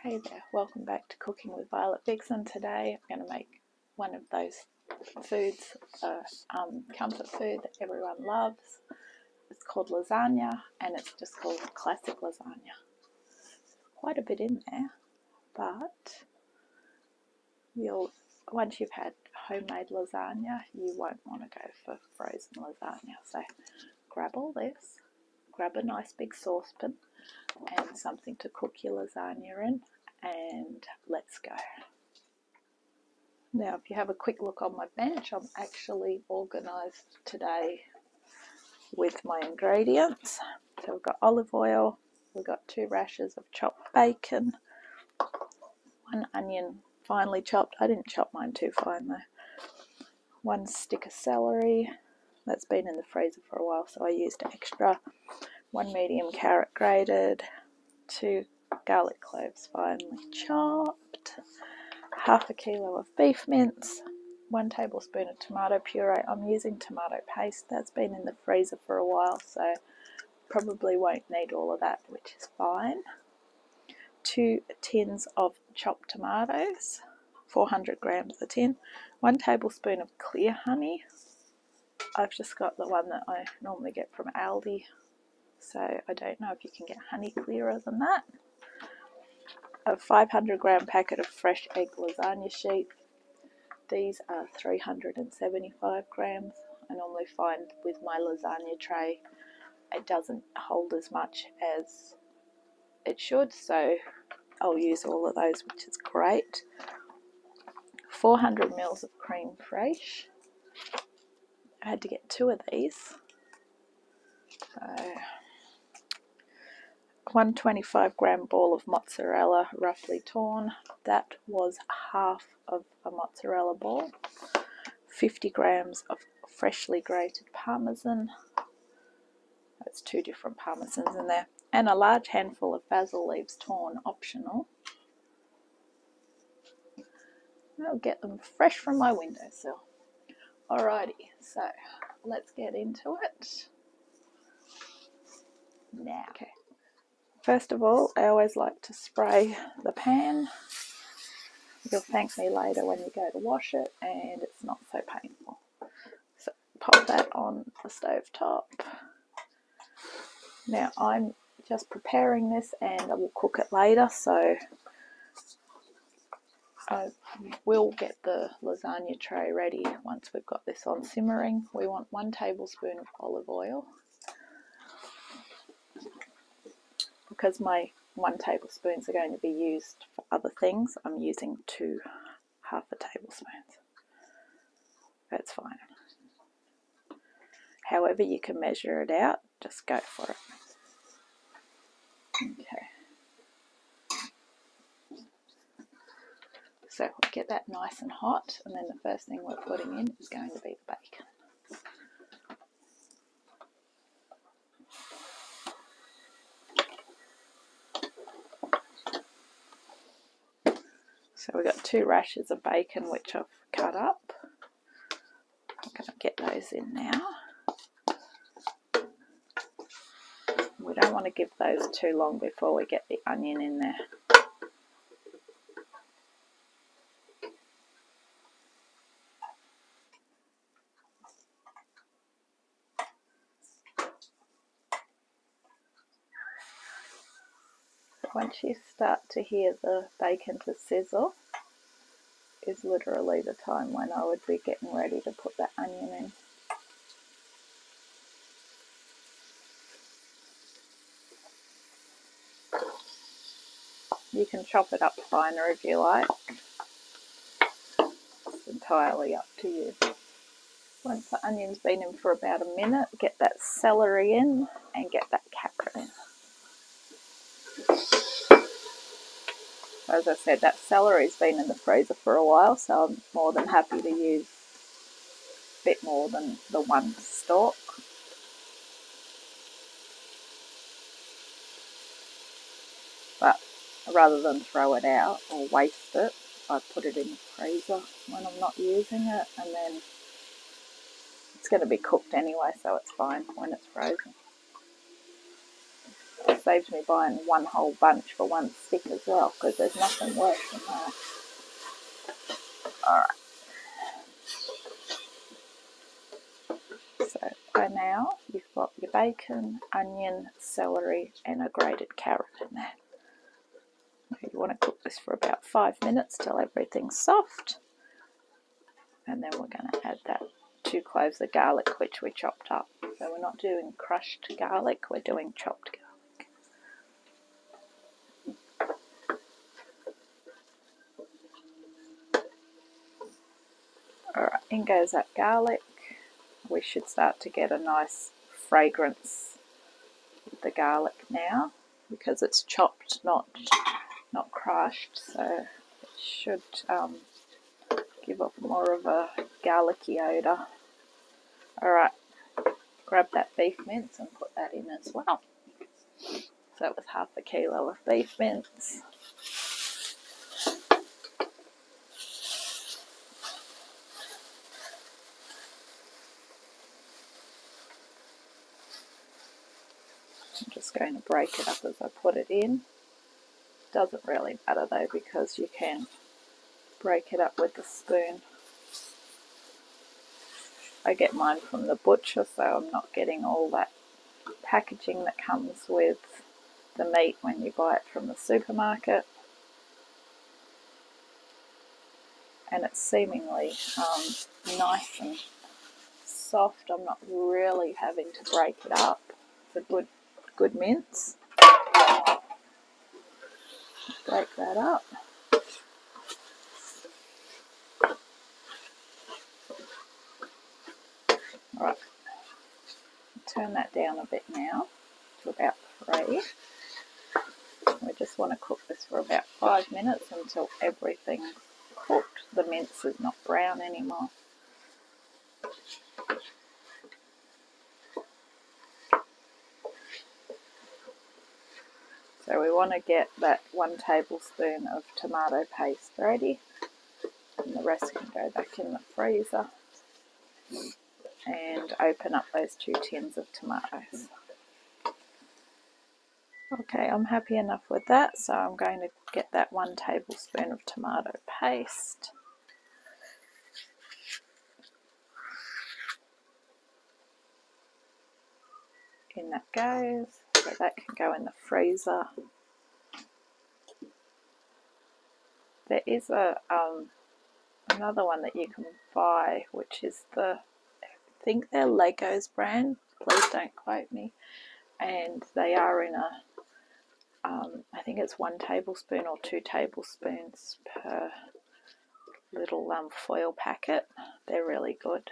Hey there, welcome back to Cooking with Violet Vixen. Today I'm going to make one of those foods, comfort food that everyone loves. It's called lasagna, and it's just called classic lasagna. Quite a bit in there, but once you've had homemade lasagna, you won't want to go for frozen lasagna. So grab all this, grab a nice big saucepan and something to cook your lasagna in, and let's go. Now, if you have a quick look on my bench, I'm actually organised today with my ingredients. So we've got olive oil, we've got 2 rashers of chopped bacon, 1 onion finely chopped. I didn't chop mine too fine though. 1 stick of celery, that's been in the freezer for a while, so I used extra. 1 medium carrot grated, 2 garlic cloves finely chopped, half a kilo of beef mince, 1 tablespoon of tomato puree. I'm using tomato paste. That's been in the freezer for a while, so probably won't need all of that, which is fine. 2 tins of chopped tomatoes, 400 grams a tin. 1 tablespoon of clear honey. I've just got the one that I normally get from Aldi, so I don't know if you can get honey clearer than that. A 500 gram packet of fresh egg lasagna sheet. These are 375 grams. I normally find with my lasagna tray it doesn't hold as much as it should, so I'll use all of those, which is great. 400 mils of creme fraiche. I had to get 2 of these. So 125 gram ball of mozzarella roughly torn. That was half of a mozzarella ball. 50 grams of freshly grated parmesan. That's 2 different parmesans in there. And a large handful of basil leaves torn, optional. I'll get them fresh from my windowsill. Alrighty, so let's get into it now. Okay. First of all, I always like to spray the pan. You'll thank me later when you go to wash it, and it's not so painful. So pop that on the stove top. Now I'm just preparing this and I will cook it later, so I will get the lasagna tray ready once we've got this on simmering. We want 1 tablespoon of olive oil. Because my 1 tablespoons are going to be used for other things, I'm using 2 half a tablespoons. That's fine. However you can measure it out, just go for it. Okay. So we'll get that nice and hot, and then the first thing we're putting in is going to be the bacon. So we've got 2 rashers of bacon which I've cut up. I'm going to get those in now. We don't want to give those too long before we get the onion in there. Once you start to hear the bacon to sizzle is literally the time when I would be getting ready to put that onion in. You can chop it up finer if you like. It's entirely up to you. Once the onion's been in for about a minute, get that celery in and get that carrot in. As I said, that celery's been in the freezer for a while, so I'm more than happy to use a bit more than the 1 stalk. But rather than throw it out or waste it, I put it in the freezer when I'm not using it, and then it's going to be cooked anyway, so it's fine when it's frozen. saves me buying one whole bunch for one stick as well, because there's nothing worse than that. Alright. So by now you've got your bacon, onion, celery and a grated carrot in there. You want to cook this for about 5 minutes till everything's soft. And then we're going to add that 2 cloves of garlic which we chopped up. So we're not doing crushed garlic, we're doing chopped garlic. Alright, in goes that garlic. We should start to get a nice fragrance with the garlic now, because it's chopped, not crushed, so it should give off more of a garlicky odour. Alright, grab that beef mince and put that in as well. So it was half a kilo of beef mince. I'm just going to break it up as I put it in. Doesn't really matter though, because you can break it up with a spoon. I get mine from the butcher, so I'm not getting all that packaging that comes with the meat when you buy it from the supermarket. And it's seemingly nice and soft. I'm not really having to break it up. It's a good mince. Break that up. Alright, turn that down a bit now to about 3. We just want to cook this for about 5 minutes until everything's cooked. The mince is not brown anymore. So we want to get that 1 tablespoon of tomato paste ready, and the rest can go back in the freezer. And open up those 2 tins of tomatoes. Okay, I'm happy enough with that, so I'm going to get that 1 tablespoon of tomato paste. In that goes, so that can go in the freezer. There is another one that you can buy, which is I think they're Legos brand, please don't quote me, and they are in a, I think it's 1 tablespoon or 2 tablespoons per little foil packet. They're really good.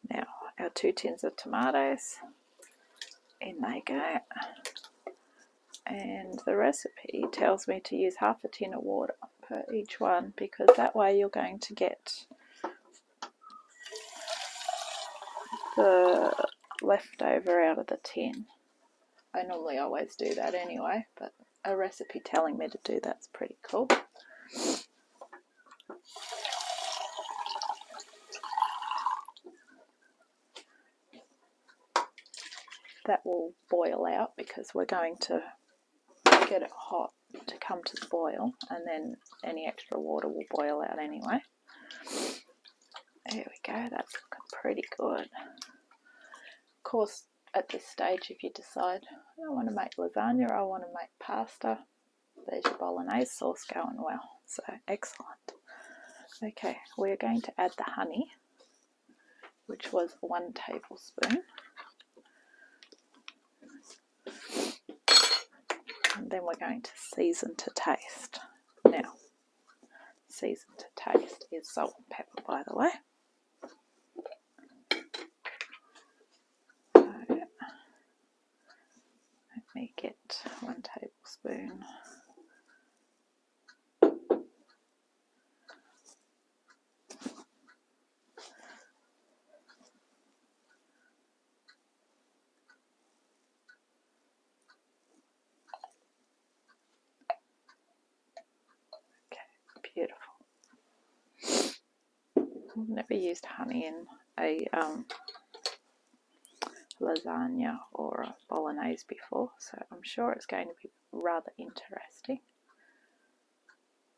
Now our 2 tins of tomatoes, in they go, and the recipe tells me to use half a tin of water per each one, because that way you're going to get the leftover out of the tin. I normally always do that anyway, but a recipe telling me to do that's pretty cool. That will boil out because we're going to get it hot to come to the boil, and then any extra water will boil out anyway. There we go, that's looking pretty good. Of course, at this stage, if you decide I want to make lasagna or I want to make pasta, there's your bolognese sauce going well. So excellent. Okay, we're going to add the honey, which was 1 tablespoon. And then we're going to season to taste. Now, season to taste is salt and pepper, by the way. So, let me get 1 tablespoon. Beautiful. I've never used honey in a lasagna or a bolognese before, so I'm sure it's going to be rather interesting.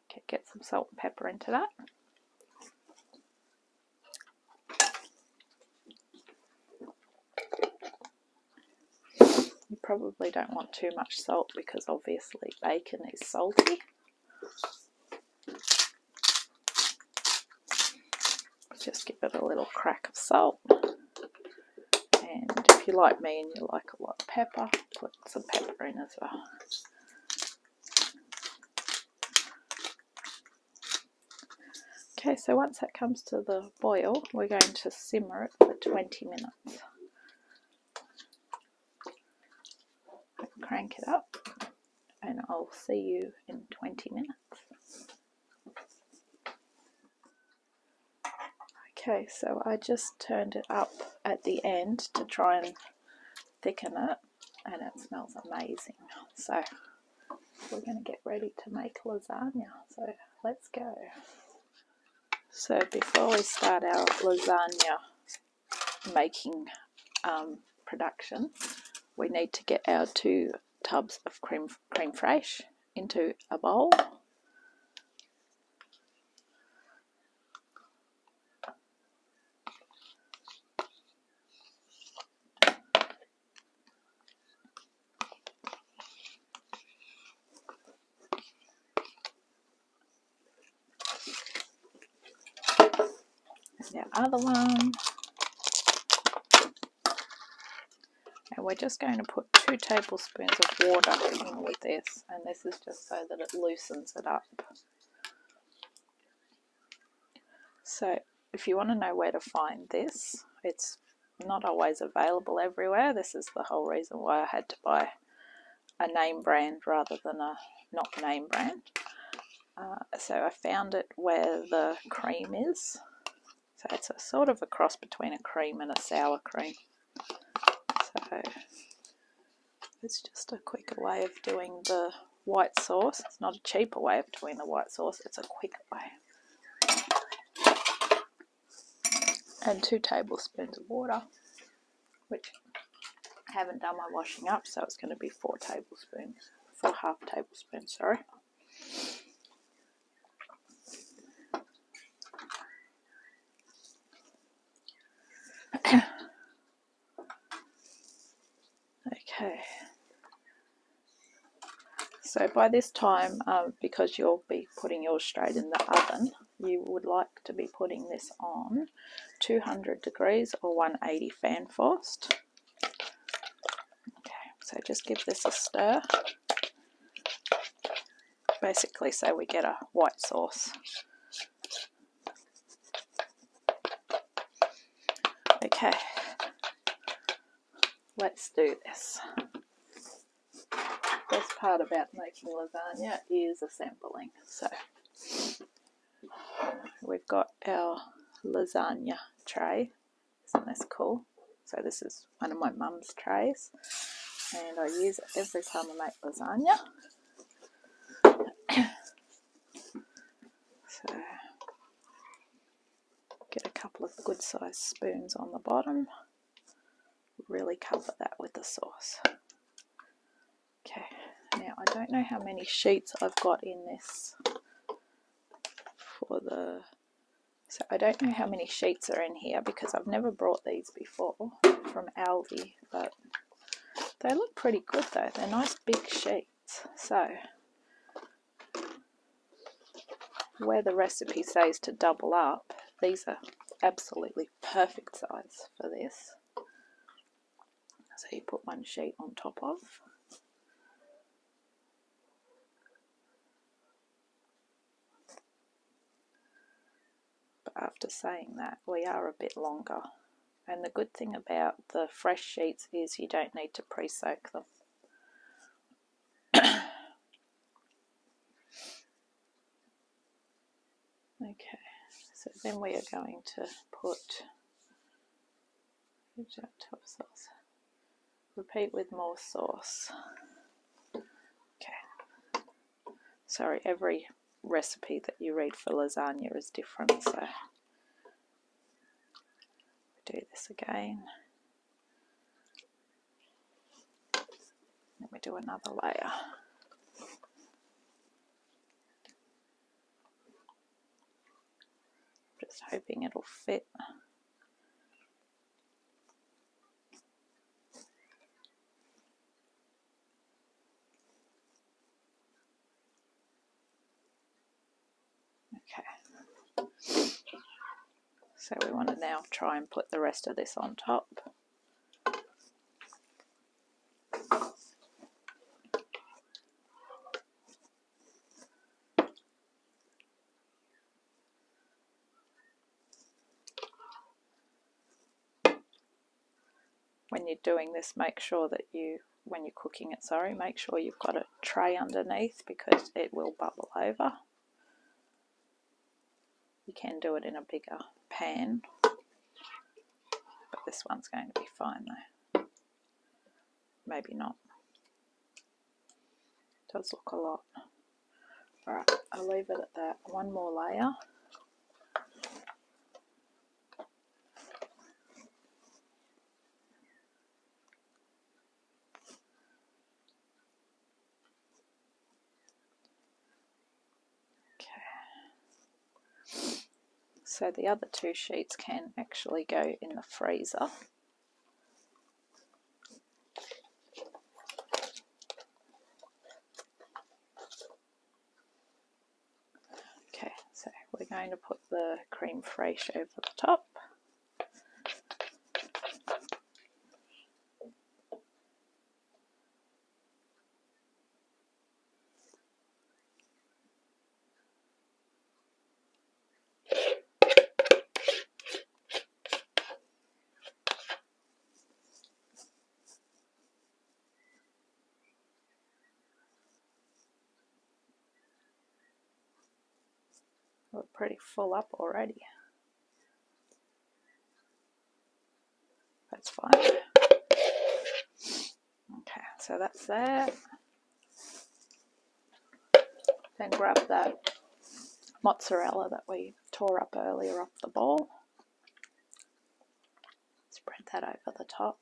Okay, get some salt and pepper into that. You probably don't want too much salt because obviously bacon is salty. Just give it a little crack of salt. And if you like me and you like a lot of pepper, put some pepper in as well. Okay, so once that comes to the boil, we're going to simmer it for 20 minutes. Crank it up, and I'll see you in 20 minutes. Okay, so I just turned it up at the end to try and thicken it, and it smells amazing. So we're going to get ready to make lasagna, so let's go. So before we start our lasagna making production, we need to get our 2 tubs of creme fraiche into a bowl. And our other one. And we're just going to put 2 tablespoons of water in with this, and this is just so that it loosens it up. So if you want to know where to find this, it's not always available everywhere. This is the whole reason why I had to buy a name brand rather than a not name brand. So I found it where the cream is. So it's a sort of a cross between a cream and a sour cream. So it's just a quicker way of doing the white sauce. It's not a cheaper way of doing the white sauce, it's a quicker way. And 2 tablespoons of water, which I haven't done my washing up, so it's going to be 4 half tablespoons, sorry. Okay. So by this time, because you'll be putting yours straight in the oven, you would like to be putting this on 200 degrees or 180 fan forced. Okay, so just give this a stir, basically so we get a white sauce. Okay, let's do this. The best part about making lasagna is assembling. So we've got our lasagna tray. Isn't this cool? So this is one of my mum's trays, and I use it every time I make lasagna. So get a couple of good sized spoons on the bottom. Really cover that with the sauce. Okay, now I don't know how many sheets I've got in this so I don't know how many sheets are in here because I've never brought these before from Aldi, but they look pretty good though. They're nice big sheets. So where the recipe says to double up, these are absolutely perfect size for this. So you put 1 sheet on top of. But after saying that, we are a bit longer. And the good thing about the fresh sheets is you don't need to pre-soak them. Okay, so then we are going to put top sauce. Repeat with more sauce. Okay. Sorry, every recipe that you read for lasagna is different, so do this again. Then we do another layer. Just hoping it'll fit. Okay. So we want to now try and put the rest of this on top. When you're doing this, make sure that when you're cooking it, make sure you've got a tray underneath because it will bubble over. You can do it in a bigger pan, but this one's going to be fine though. Maybe not. It does look a lot. Alright, I'll leave it at that. One more layer. So the other two sheets can actually go in the freezer. Okay, so we're going to put the creme fraiche over the top. We're pretty full up already. That's fine. Okay, so that's there. Then grab that mozzarella that we tore up earlier off the bowl. Spread that over the top.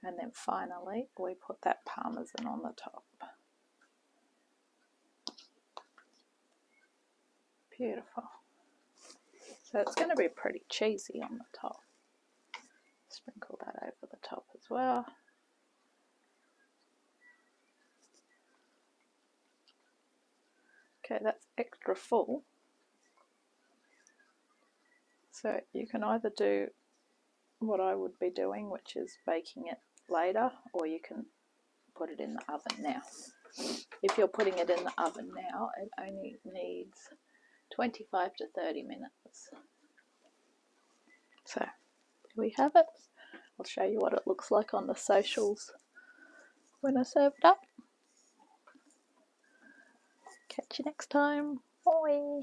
And then finally we put that parmesan on the top. Beautiful. So it's going to be pretty cheesy on the top. Sprinkle that over the top as well. Okay, that's extra full. So you can either do what I would be doing, which is baking it later, or you can put it in the oven now. If you're putting it in the oven now, it only needs 25 to 30 minutes. So, here we have it. I'll show you what it looks like on the socials when I serve it up. Catch you next time. Bye.